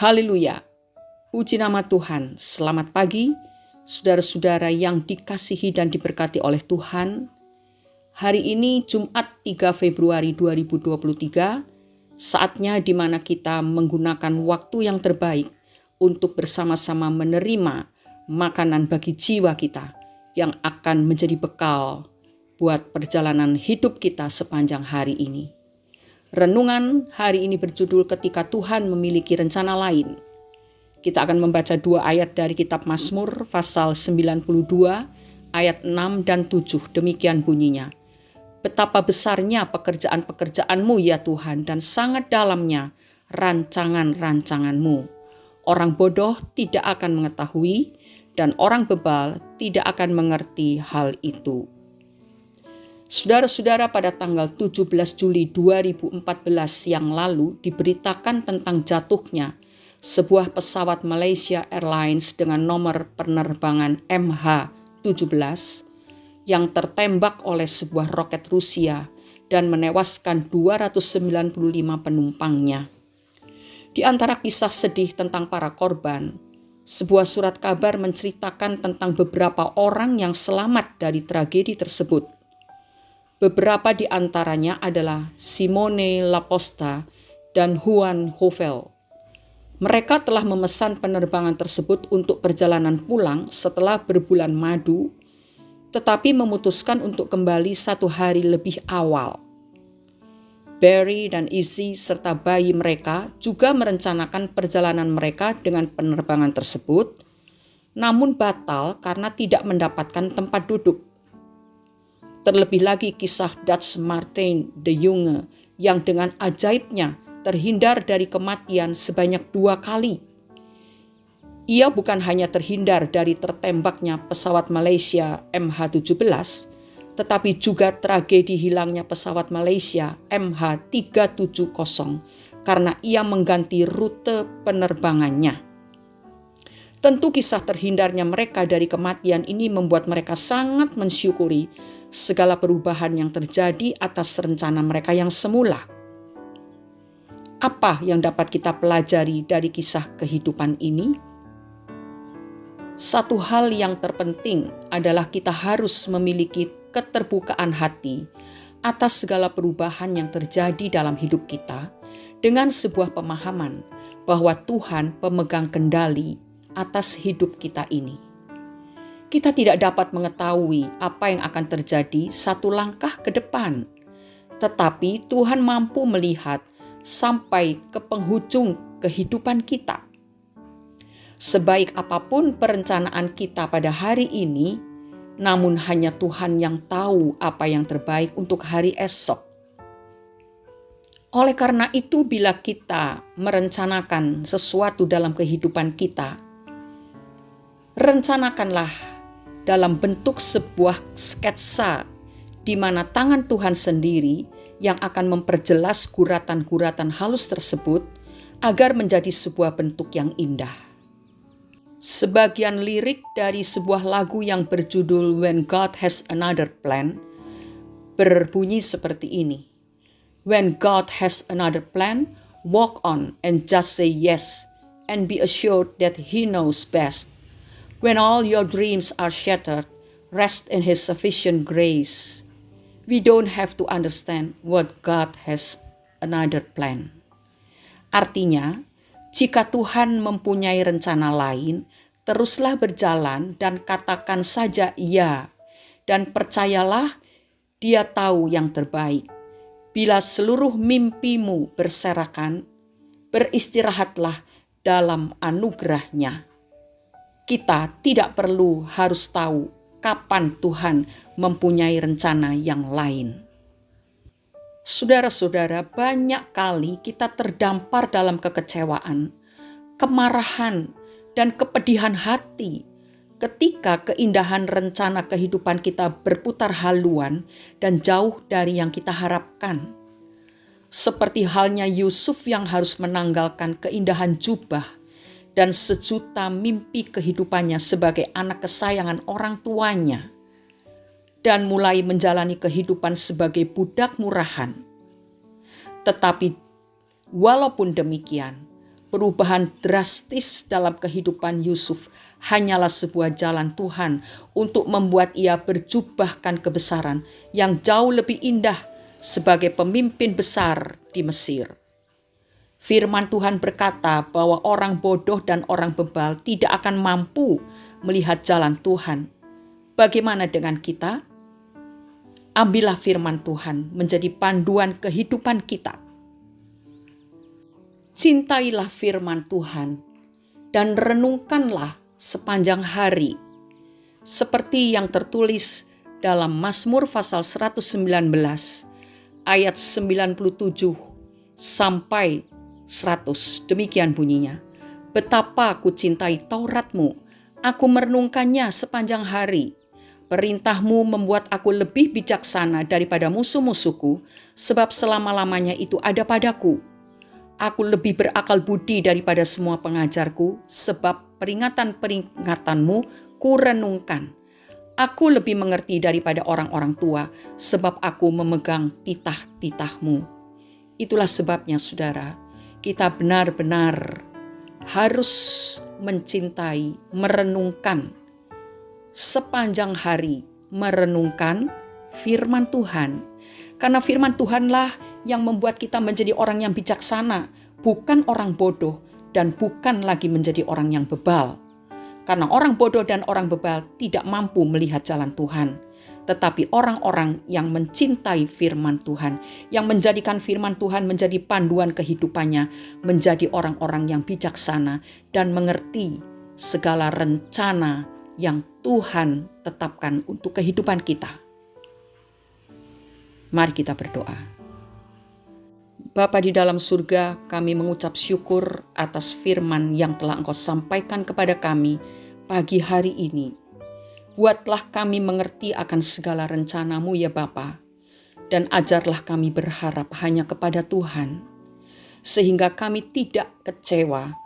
Haleluya, puji nama Tuhan. Selamat pagi, saudara-saudara yang dikasihi dan diberkati oleh Tuhan. Hari ini Jumat 3 Februari 2023, saatnya di mana kita menggunakan waktu yang terbaik untuk bersama-sama menerima makanan bagi jiwa kita yang akan menjadi bekal buat perjalanan hidup kita sepanjang hari ini. Renungan hari ini berjudul Ketika Tuhan Memiliki Rencana Lain. Kita akan membaca 2 ayat dari kitab Mazmur pasal 92 ayat 6 dan 7. Demikian bunyinya. Betapa besarnya pekerjaan-pekerjaanmu ya Tuhan, dan sangat dalamnya rancangan-rancanganmu. Orang bodoh tidak akan mengetahui, dan orang bebal tidak akan mengerti hal itu. Saudara-saudara, pada tanggal 17 Juli 2014 yang lalu diberitakan tentang jatuhnya sebuah pesawat Malaysia Airlines dengan nomor penerbangan MH17 yang tertembak oleh sebuah roket Rusia dan menewaskan 295 penumpangnya. Di antara kisah sedih tentang para korban, sebuah surat kabar menceritakan tentang beberapa orang yang selamat dari tragedi tersebut. Beberapa di antaranya adalah Simone Laposta dan Juan Hovel. Mereka telah memesan penerbangan tersebut untuk perjalanan pulang setelah berbulan madu, tetapi memutuskan untuk kembali 1 hari lebih awal. Barry dan Izzy serta bayi mereka juga merencanakan perjalanan mereka dengan penerbangan tersebut, namun batal karena tidak mendapatkan tempat duduk. Terlebih lagi kisah Dutch Martin de Junge yang dengan ajaibnya terhindar dari kematian sebanyak 2 kali. Ia bukan hanya terhindar dari tertembaknya pesawat Malaysia MH17, tetapi juga tragedi hilangnya pesawat Malaysia MH370 karena ia mengganti rute penerbangannya. Tentu kisah terhindarnya mereka dari kematian ini membuat mereka sangat mensyukuri segala perubahan yang terjadi atas rencana mereka yang semula. Apa yang dapat kita pelajari dari kisah kehidupan ini? Satu hal yang terpenting adalah kita harus memiliki keterbukaan hati atas segala perubahan yang terjadi dalam hidup kita dengan sebuah pemahaman bahwa Tuhan pemegang kendali atas hidup kita ini. Kita tidak dapat mengetahui apa yang akan terjadi 1 langkah ke depan, tetapi Tuhan mampu melihat sampai ke penghujung kehidupan kita. Sebaik apapun perencanaan kita pada hari ini, namun hanya Tuhan yang tahu apa yang terbaik untuk hari esok. Oleh karena itu, bila kita merencanakan sesuatu dalam kehidupan kita, rencanakanlah dalam bentuk sebuah sketsa di mana tangan Tuhan sendiri yang akan memperjelas guratan-guratan halus tersebut agar menjadi sebuah bentuk yang indah. Sebagian lirik dari sebuah lagu yang berjudul When God Has Another Plan berbunyi seperti ini. When God has another plan, walk on and just say yes and be assured that He knows best. When all your dreams are shattered, rest in His sufficient grace. We don't have to understand what God has another plan. Artinya, jika Tuhan mempunyai rencana lain, teruslah berjalan dan katakan saja iya, dan percayalah Dia tahu yang terbaik. Bila seluruh mimpimu berserakan, beristirahatlah dalam anugerah-Nya. Kita tidak perlu harus tahu kapan Tuhan mempunyai rencana yang lain. Saudara-saudara, banyak kali kita terdampar dalam kekecewaan, kemarahan, dan kepedihan hati ketika keindahan rencana kehidupan kita berputar haluan dan jauh dari yang kita harapkan. Seperti halnya Yusuf yang harus menanggalkan keindahan jubah dan sejuta mimpi kehidupannya sebagai anak kesayangan orang tuanya, dan mulai menjalani kehidupan sebagai budak murahan. Tetapi walaupun demikian, perubahan drastis dalam kehidupan Yusuf hanyalah sebuah jalan Tuhan untuk membuat ia berjubahkan kebesaran yang jauh lebih indah sebagai pemimpin besar di Mesir. Firman Tuhan berkata bahwa orang bodoh dan orang bebal tidak akan mampu melihat jalan Tuhan. Bagaimana dengan kita? Ambillah firman Tuhan menjadi panduan kehidupan kita. Cintailah firman Tuhan dan renungkanlah sepanjang hari. Seperti yang tertulis dalam Mazmur pasal 119 ayat 97 sampai 100. Demikian bunyinya. Betapa aku cintai Tauratmu, aku merenungkannya sepanjang hari. Perintahmu membuat aku lebih bijaksana daripada musuh-musuhku, sebab selama-lamanya itu ada padaku. Aku lebih berakal budi daripada semua pengajarku, sebab peringatan-peringatanmu kurenungkan. Aku lebih mengerti daripada orang-orang tua, sebab aku memegang titah-titahmu. Itulah sebabnya, saudara, kita benar-benar harus mencintai, merenungkan sepanjang hari, merenungkan firman Tuhan. Karena firman Tuhanlah yang membuat kita menjadi orang yang bijaksana, bukan orang bodoh dan bukan lagi menjadi orang yang bebal. Karena orang bodoh dan orang bebal tidak mampu melihat jalan Tuhan. Tetapi orang-orang yang mencintai firman Tuhan, yang menjadikan firman Tuhan menjadi panduan kehidupannya, menjadi orang-orang yang bijaksana dan mengerti segala rencana yang Tuhan tetapkan untuk kehidupan kita. Mari kita berdoa. Bapa di dalam surga, kami mengucap syukur atas firman yang telah Engkau sampaikan kepada kami pagi hari ini. Buatlah kami mengerti akan segala rencana-Mu ya Bapa, dan ajarlah kami berharap hanya kepada Tuhan, sehingga kami tidak kecewa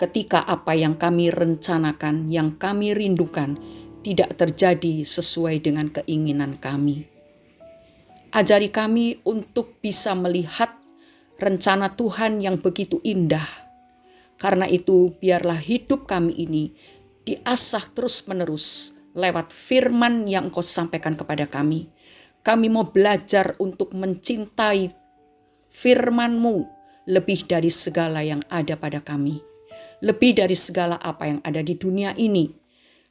ketika apa yang kami rencanakan, yang kami rindukan, tidak terjadi sesuai dengan keinginan kami. Ajari kami untuk bisa melihat rencana Tuhan yang begitu indah. Karena itu, biarlah hidup kami ini diasah terus-menerus lewat firman yang Engkau sampaikan kepada kami. Kami mau belajar untuk mencintai firman-Mu lebih dari segala yang ada pada kami. Lebih dari segala apa yang ada di dunia ini.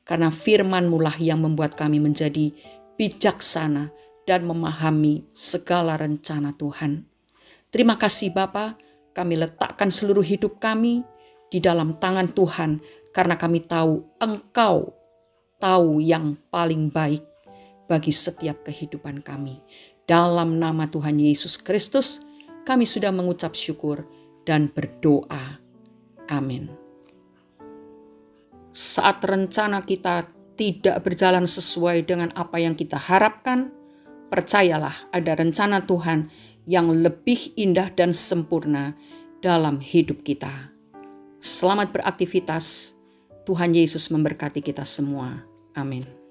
Karena firman-Mu lah yang membuat kami menjadi bijaksana dan memahami segala rencana Tuhan. Terima kasih Bapa, kami letakkan seluruh hidup kami di dalam tangan Tuhan, karena kami tahu Engkau tahu yang paling baik bagi setiap kehidupan kami. Dalam nama Tuhan Yesus Kristus, kami sudah mengucap syukur dan berdoa. Amin. Saat rencana kita tidak berjalan sesuai dengan apa yang kita harapkan, percayalah ada rencana Tuhan yang lebih indah dan sempurna dalam hidup kita. Selamat beraktivitas. Tuhan Yesus memberkati kita semua. Amin.